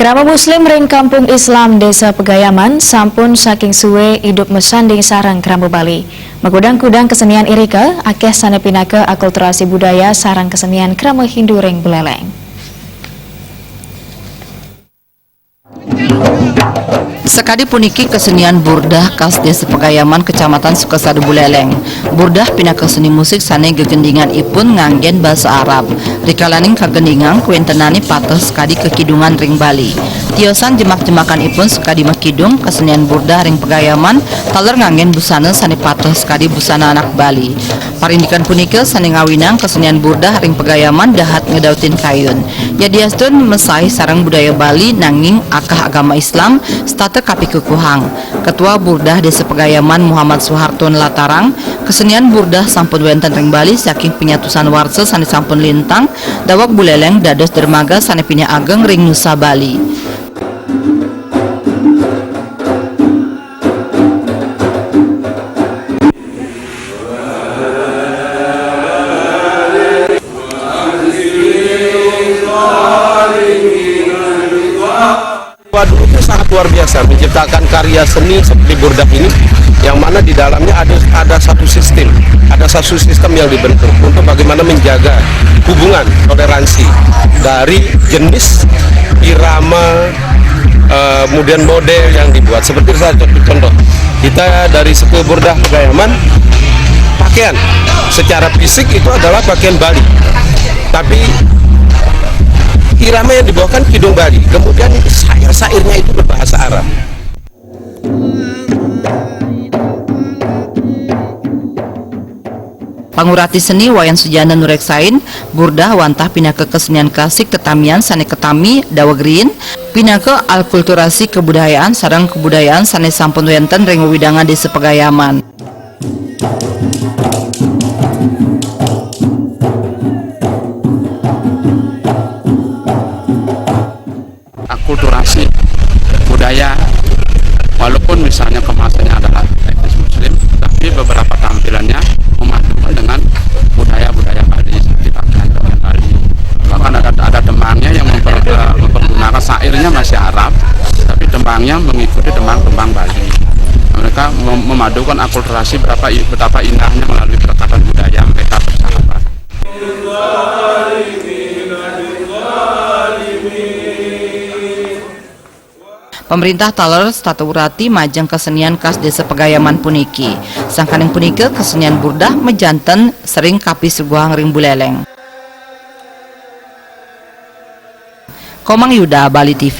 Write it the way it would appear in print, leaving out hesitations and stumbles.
Kerama Muslim ring Kampung Islam Desa Pegayaman sampun saking suwe hidup mesanding sarang kerama Bali. Magudang-kudang kesenian irika akeh sanepinake akulturasi budaya sarang kesenian kerama Hindu ring Buleleng. Sekadi puniki kesenian burdah khas Desa Pegayaman Kecamatan Sukasadu Buleleng. Burdah pinaka seni musik sane gegendingan ipun nganggen bahasa Arab. Rikalaning kagendingan kuentenani patos sekadi kekidungan ring Bali. Tiosan jemak-jemakan ipun sekadi makidung kesenian burdah ring Pegayaman taler nganggen busana sane patos sekadi busana anak Bali. Parindikan punika sane ngawinang kesenian burdah ring Pegayaman dahat ngedautin kayun. Yadiastun mesai sarang budaya Bali nanging akah agama Islam stata kapi kekuhang. Ketua Burdah Desa Pegayaman Muhammad Soeharto Latarang, kesenian burdah sampun wenten ring Bali saking penyatusan warsa sane sampun lintang dawak Buleleng dados dermaga sane pinya ageng ring Nusa Bali. Dulu itu sangat luar biasa menciptakan karya seni seperti burdah ini, yang mana di dalamnya ada satu sistem yang dibentuk untuk bagaimana menjaga hubungan toleransi dari jenis irama, kemudian model yang dibuat. Seperti saya contoh, kita dari suku burdah Pegayaman, pakaian secara fisik itu adalah pakaian Bali, tapi irama yang dibawakan kidung Bali, kemudian syair-syairnya itu berbahasa Arab. Pangurati seni Wayan Sujana Nureksain, burdah wantah pinaka kesenian klasik ketamian sane ketami dawagrin, pinaka alkulturasi kebudayaan sarang kebudayaan sane sampun wenten ring widangan Desa Pegayaman. Akulturasi budaya, walaupun misalnya kemasannya adalah etnis Muslim, tapi beberapa tampilannya memadukan dengan budaya-budaya Bali seperti pakaian Bali. Bahkan ada demangnya yang mempergunakan syairnya masih Arab, tapi demangnya mengikuti demang-demang Bali. Mereka memadukan akulturasi betapa indahnya melalui perkataan budaya mereka bersahabat. Pemerintah taler statuurati majang kesenian khas Desa Pegayaman puniki. Sangkaning punike kesenian burdah mejanten sering kapi suguhang ring Buleleng. Komang Yuda, Bali TV.